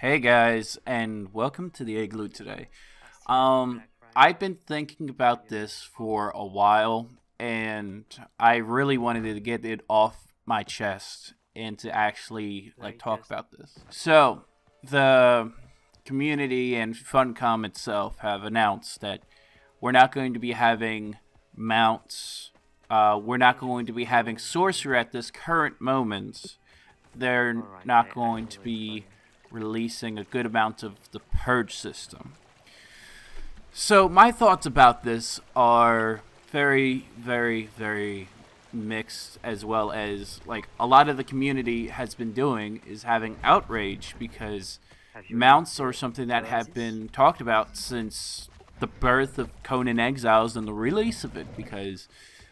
Hey guys, and welcome to the Igloo today. I've been thinking about this for a while, and I really wanted to get it off my chest and to actually talk about this. So, the community and Funcom itself have announced that we're not going to be having mounts. We're not going to be having sorcerer at this current moment. They're not going to be releasing a good amount of the purge system. So my thoughts about this are very, very, very mixed, as well as a lot of the community has been doing is having outrage because mounts are something that have been talked about since the birth of Conan Exiles and the release of it, because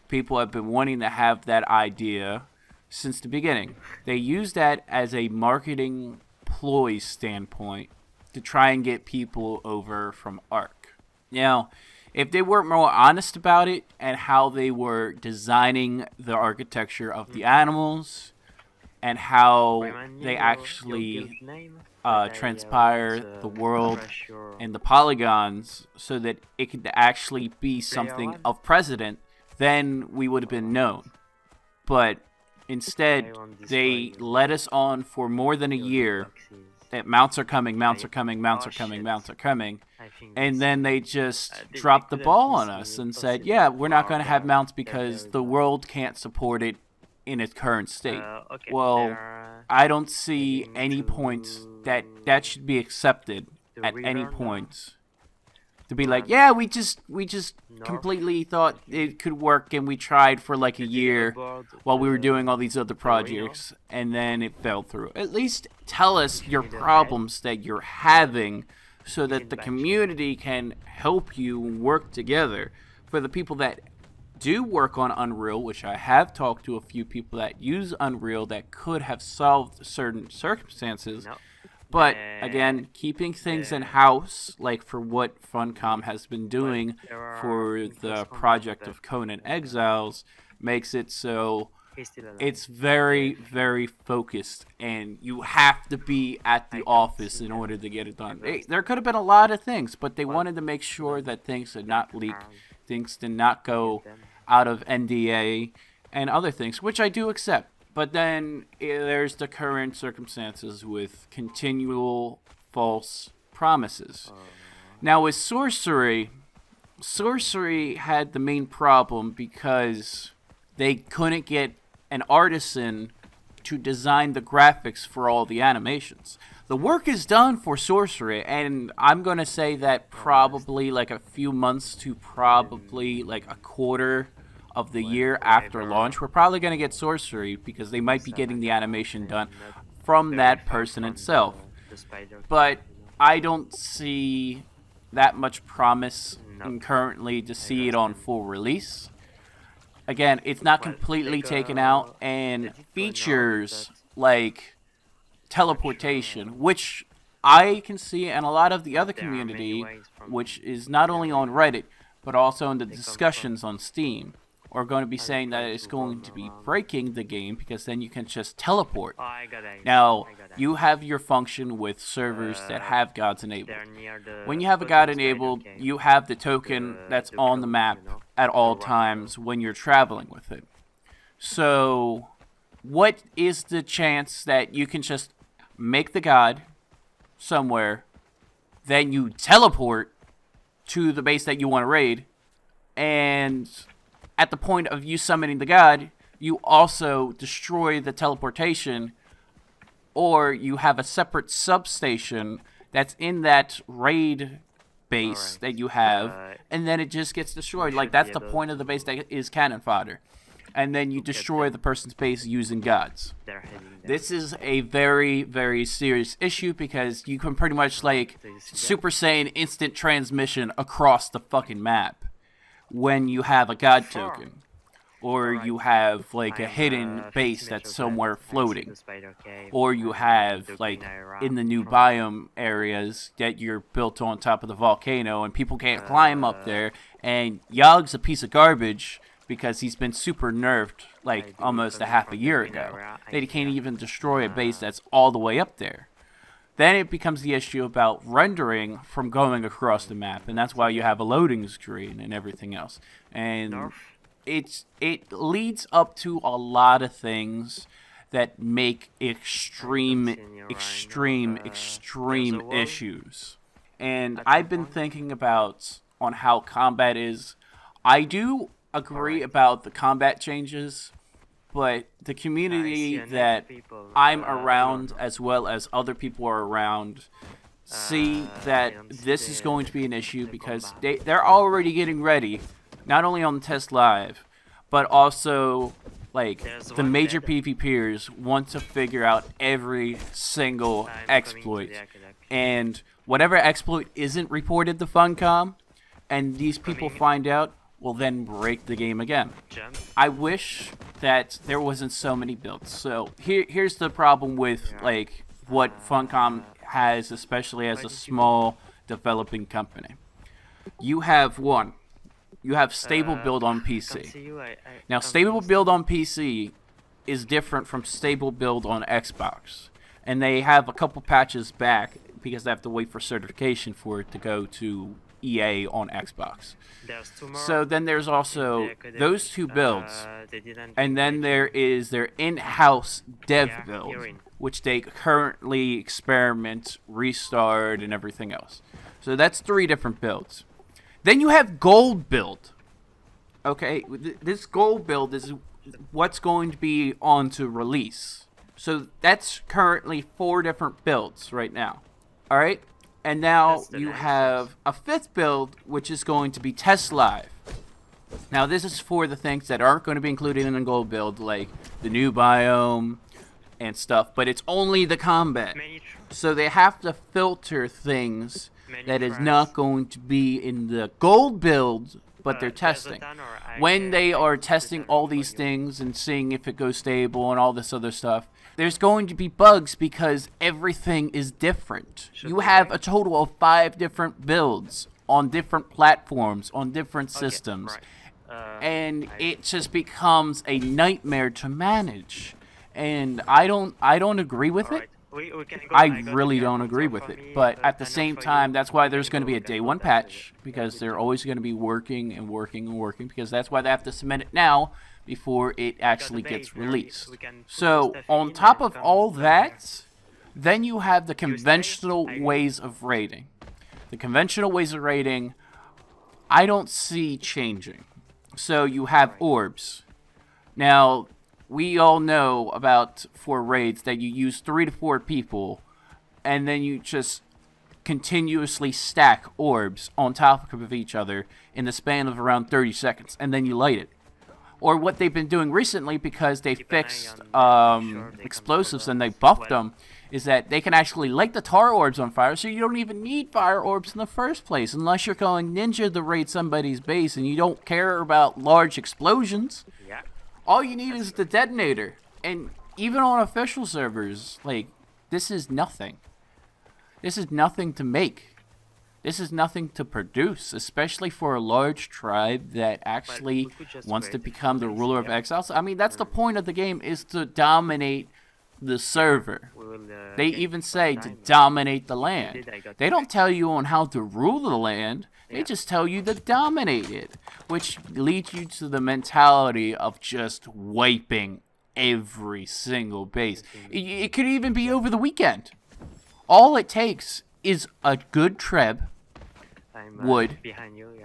people have been wanting to have that idea since the beginning. They use that as a marketing ploy standpoint to try and get people over from Ark. Now, if they were more honest about it and how they were designing the architecture of the animals and how they actually transpire the world and the polygons so that it could actually be something of precedent, then we would have been known. But instead, they led us on for more than a year that mounts are coming, mounts are coming, mounts are coming, mounts are coming, and then they just dropped the ball on us and said, yeah, we're not going to have mounts because the world can't support it in its current state. Well, I don't see any points that that should be accepted at any point. To be like, yeah, we just completely thought it could work, and we tried for like a year while we were doing all these other projects, and then it fell through. At least tell us your problems that you're having so that the community can help you work together. For the people that do work on Unreal, which I have talked to a few people that use Unreal that could have solved certain circumstances. But, again, keeping things in-house, like for what Funcom has been doing for the project of Conan Exiles, makes it so it's very, very focused, and you have to be at the office in order to get it done. There could have been a lot of things, but they wanted to make sure that things did not leak, things did not go out of NDA, and other things, which I do accept. But then there's the current circumstances with continual false promises. Now with sorcery had the main problem because they couldn't get an artisan to design the graphics for all the animations. The work is done for sorcery, and I'm going to say that probably like a few months to probably like a quarter of the year after launch, we're probably going to get sorcery because they might be getting the animation done from that person itself. But I don't see that much promise currently to see it on full release. Again, it's not completely taken out, and features like teleportation, which I can see, and a lot of the other community, which is not only on Reddit, but also in the discussions on Steam, are going to be saying that it's going to be breaking the game because then you can just teleport. Now, you have your function with servers that have gods enabled. When you have a god enabled, you have the token that's on the map at all times when you're traveling with it. So, what is the chance that you can just make the god somewhere, then you teleport to the base that you want to raid, and at the point of you summoning the god, you also destroy the teleportation, or you have a separate substation that's in that raid base that you have, and then it just gets destroyed. Like, that's the point of the base that is cannon fodder. And then you destroy the person's base using gods. This is a very, very serious issue because you can pretty much, like, Super Saiyan instant transmission across the fucking map when you have a god token, or you have like a hidden base that's somewhere floating, or you have like in the new biome areas that you're built on top of the volcano and people can't climb up there, and Yog's a piece of garbage because he's been super nerfed like almost a half a year ago that he can't even destroy a base that's all the way up there. Then it becomes the issue about rendering from going across the map, and that's why you have a loading screen and everything else. And it leads up to a lot of things that make extreme issues. And I've been thinking about on how combat is. I do agree about the combat changes, but the community that I'm around, as well as other people are around, see that this is going to be an issue because they're already getting ready, not only on Test Live, but also like the major PvPers want to figure out every single exploit, and whatever exploit isn't reported to Funcom, and these people find out, will then break the game again. I wish that there wasn't so many builds. So here's the problem with like what Funcom has, especially as a small developing company. You have stable build on PC. Now stable build on PC is different from stable build on Xbox, and they have a couple patches back because they have to wait for certification for it to go to EA on Xbox. So then there's also those two builds, and then there is their in-house dev build, which they currently experiment, restart, and everything else. So that's 3 different builds. Then you have gold build. Okay, this gold build is what's going to be on to release. So that's currently 4 different builds right now. All right. And now you have a 5th build, which is going to be Test Live. Now, this is for the things that aren't going to be included in the gold build, like the new biome and stuff, but it's only the combat. So they have to filter things that is not going to be in the gold build, but they're testing. When they are testing all these things and seeing if it goes stable and all this other stuff, there's going to be bugs because everything is different. You have a total of 5 different builds on different platforms, on different systems. And it just becomes a nightmare to manage. And I don't agree with it. I really don't agree with it. But at the same time, that's why there's going to be a day 1 patch, because they're always going to be working and working and working, because that's why they have to submit it now before it actually gets released. So on top of all that, then you have the conventional ways of raiding. The conventional ways of raiding, I don't see changing. So you have orbs. Now, we all know about for raids that you use 3 to 4 people, and then you just continuously stack orbs on top of each other in the span of around 30 seconds, and then you light it. Or what they've been doing recently, because they fixed explosives and they buffed them, is that they can actually light the tar orbs on fire, so you don't even need fire orbs in the first place, unless you're going ninja to raid somebody's base and you don't care about large explosions. All you need is the detonator. And even on official servers, like, this is nothing. This is nothing to make. This is nothing to produce, especially for a large tribe that actually wants to become the ruler of exiles. I mean, that's the point of the game, is to dominate the server. They even say to dominate the land. They don't tell you on how to rule the land. They just tell you to dominate it, which leads you to the mentality of just wiping every single base. It could even be over the weekend. All it takes is a good treb, wood,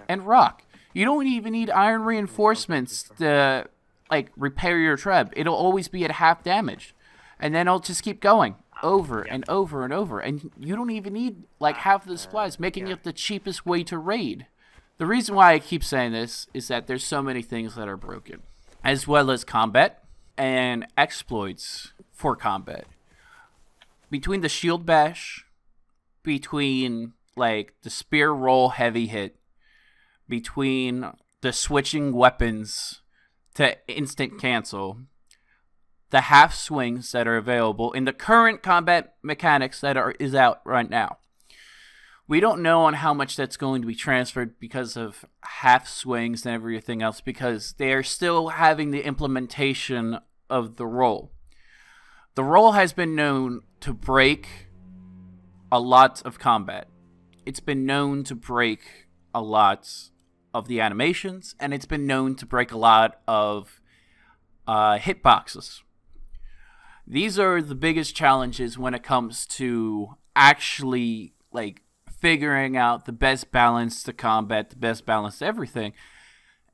and rock. You don't even need iron reinforcements to, like, repair your treb. It'll always be at half damage. And then it'll just keep going over and over and over. And you don't even need, like, half of the supplies, making it the cheapest way to raid. The reason why I keep saying this is that there's so many things that are broken, as well as combat and exploits for combat. Between the shield bash, between, like, the spear roll heavy hit, between the switching weapons to instant cancel, the half swings that are available in the current combat mechanics that is out right now. We don't know on how much that's going to be transferred because of half swings and everything else, because they are still having the implementation of the roll. The roll has been known to break a lot of combat. It's been known to break a lot of the animations, and it's been known to break a lot of hitboxes. These are the biggest challenges when it comes to actually like figuring out the best balance to combat, the best balance to everything.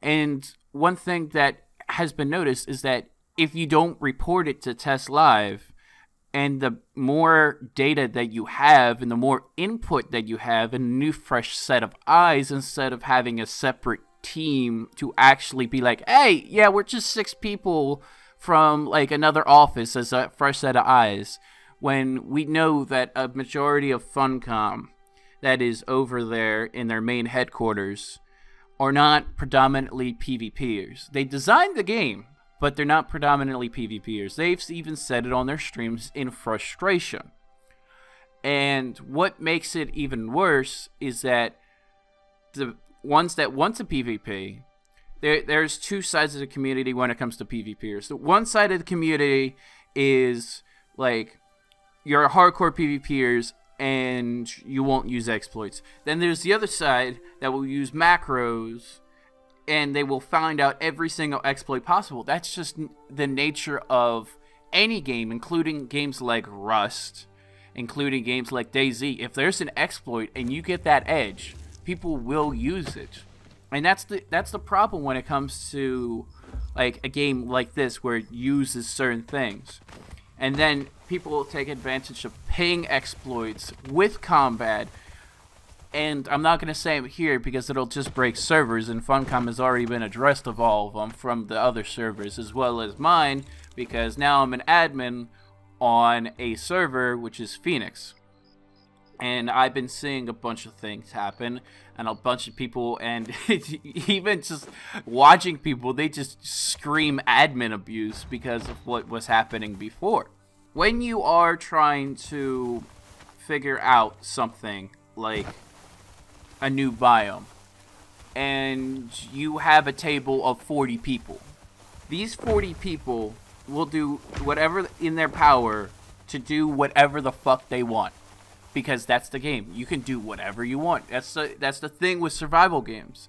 And one thing that has been noticed is that if you don't report it to Test Live, and the more data that you have and the more input that you have and a new fresh set of eyes, instead of having a separate team to actually be like, hey, yeah, we're just 6 people from like another office as a fresh set of eyes, when we know that a majority of Funcom that is over there in their main headquarters are not predominantly PvPers. They designed the game, but they're not predominantly PvPers. They've even said it on their streams in frustration. And what makes it even worse is that the ones that want to PvP, there's 2 sides of the community when it comes to PvPers. The one side of the community is like, you're hardcore PvPers and you won't use exploits. Then there's the other side that will use macros and they will find out every single exploit possible. That's just the nature of any game, including games like Rust, including games like DayZ. If there's an exploit and you get that edge, people will use it. And that's the problem when it comes to like a game like this where it uses certain things. And then people will take advantage of paying exploits with combat. And I'm not going to say it here because it'll just break servers, and Funcom has already been addressed of all of them from the other servers as well as mine, because now I'm an admin on a server which is Phoenix. And I've been seeing a bunch of things happen, and a bunch of people, and even just watching people, they just scream admin abuse because of what was happening before. When you are trying to figure out something like a new biome, and you have a table of 40 people, these 40 people will do whatever in their power to do whatever the fuck they want. Because that's the game. You can do whatever you want. That's the thing with survival games.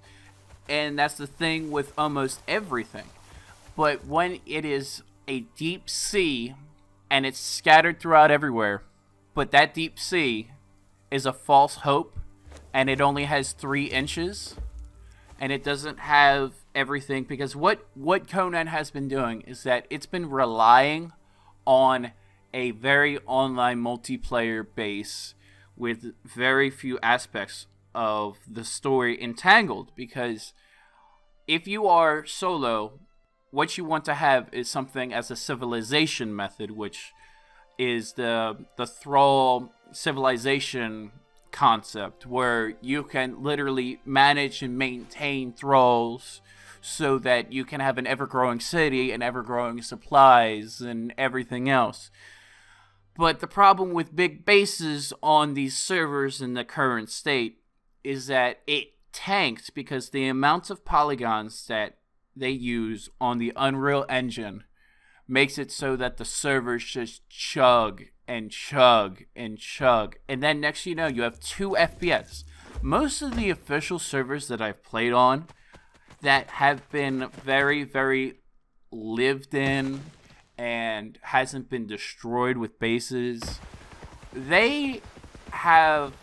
And that's the thing with almost everything. But when it is a deep sea and it's scattered throughout everywhere, but that deep sea is a false hope and it only has 3 inches and it doesn't have everything, because what Conan has been doing is that it's been relying on a very online multiplayer base with very few aspects of the story entangled. Because if you are solo, what you want to have is something as a civilization method, which is the thrall civilization concept, where you can literally manage and maintain thralls so that you can have an ever-growing city and ever-growing supplies and everything else. But the problem with big bases on these servers in the current state is that it tanked because the amount of polygons that they use on the Unreal Engine makes it so that the servers just chug and chug and chug. And then next you know, you have 2 FPS. Most of the official servers that I've played on that have been very, very lived in and hasn't been destroyed with bases, they have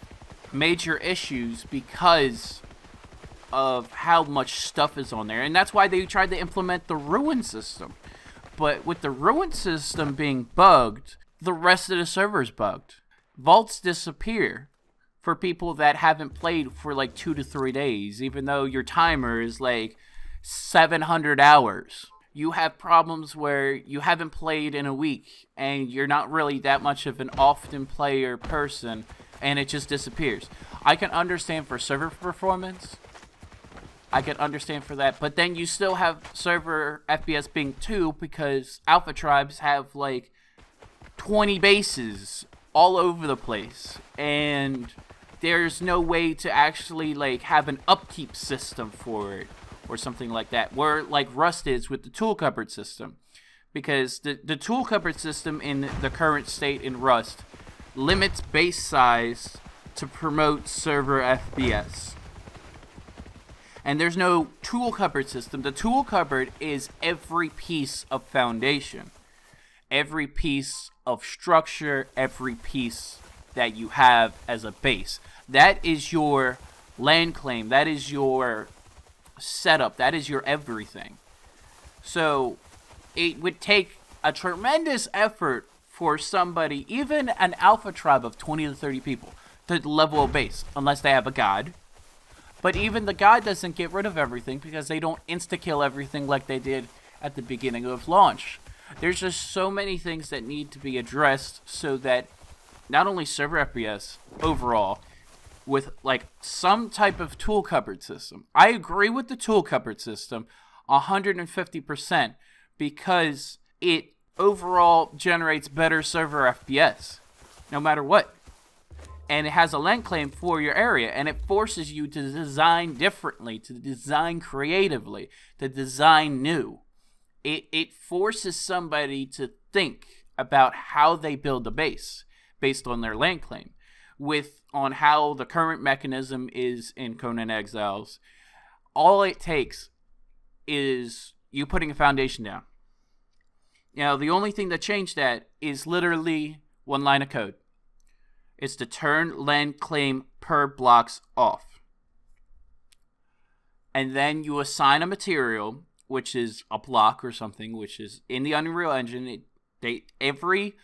major issues because of how much stuff is on there. And that's why they tried to implement the ruin system. But with the ruin system being bugged, the rest of the server's bugged. Vaults disappear for people that haven't played for like 2 to 3 days, even though your timer is like 700 hours. You have problems where you haven't played in a week and you're not really that much of an often player person, and it just disappears. I can understand for server performance, I can understand for that, but then you still have server FPS being 2 because Alpha Tribes have like 20 bases all over the place, and there's no way to actually like have an upkeep system for it or something like that, where like Rust is with the tool cupboard system. Because the tool cupboard system in the current state in Rust limits base size to promote server FPS. And there's no tool cupboard system. The tool cupboard is every piece of foundation, every piece of structure, every piece that you have as a base. That is your land claim. That is your setup. That is your everything. So it would take a tremendous effort for somebody, even an alpha tribe of 20 to 30 people, to level a base, unless they have a god. But even the god doesn't get rid of everything because they don't insta-kill everything like they did at the beginning of launch. There's just so many things that need to be addressed so that not only server FPS overall, with like some type of tool cupboard system. I agree with the tool cupboard system 150% because it overall generates better server FPS no matter what. And it has a land claim for your area, and it forces you to design differently, to design creatively, to design new. It forces somebody to think about how they build a base based on their land claim, on how the current mechanism is in Conan Exiles. All it takes is you putting a foundation down. Now, the only thing that changed that is literally one line of code. It's to turn land claim per blocks off. And then you assign a material, which is a block or something, which is in the Unreal Engine. Every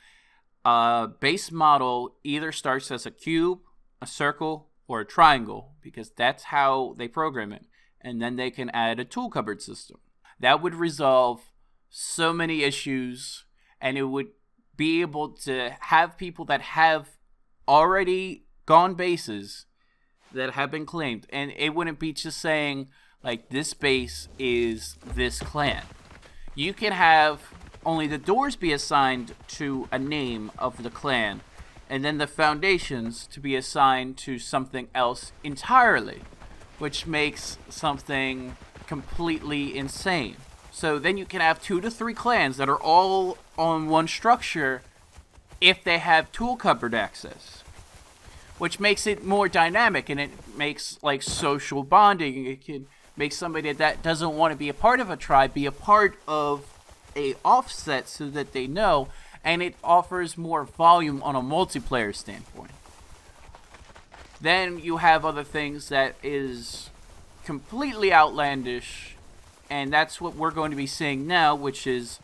base model either starts as a cube, a circle, or a triangle, because that's how they program it. And then they can add a tool cupboard system. That would resolve so many issues, and it would be able to have people that have already gone bases that have been claimed, and it wouldn't be just saying like this base is this clan. You can have only the doors be assigned to a name of the clan, and then the foundations to be assigned to something else entirely, which makes something completely insane. So then you can have 2 to 3 clans that are all on one structure if they have tool cupboard access, which makes it more dynamic, and it makes like social bonding. It can make somebody that doesn't want to be a part of a tribe be a part of a offset so that they know, and it offers more volume on a multiplayer standpoint. Then you have other things that is completely outlandish, and that's what we're going to be seeing now, which is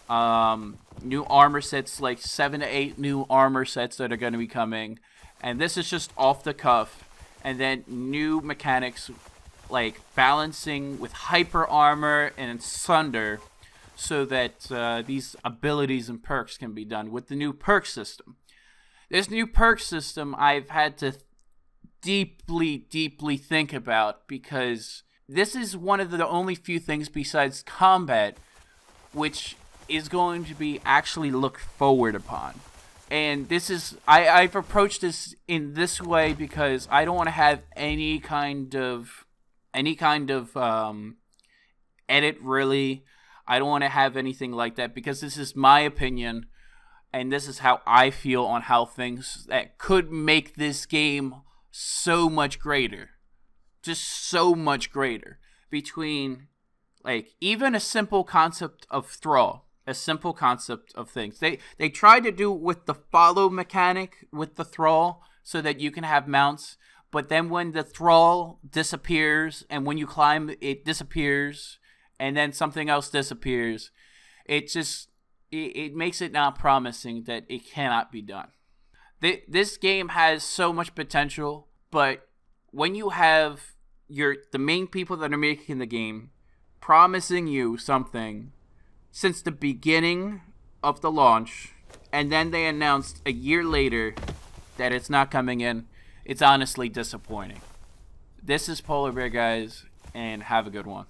new armor sets, like 7 to 8 new armor sets that are going to be coming. And this is just off the cuff. And then new mechanics like balancing with hyper armor and sunder, so that these abilities and perks can be done with the new perk system. This new perk system I've had to deeply think about, because this is one of the only few things besides combat which is going to be actually looked forward upon. And this is, I've approached this in this way because I don't want to have any kind of edit, really. I don't want to have anything like that, because this is my opinion, and this is how I feel on how things that could make this game so much greater. Just so much greater. Between, like, even a simple concept of thrall. A simple concept of things. They tried to do with the follow mechanic with the thrall so that you can have mounts, but then when the thrall disappears and when you climb it disappears and then something else disappears, it makes it not promising that it cannot be done. This game has so much potential, but when you have the main people that are making the game promising you something since the beginning of the launch, and then they announced a year later that it's not coming in, it's honestly disappointing. This is Polar Bear, guys, and have a good one.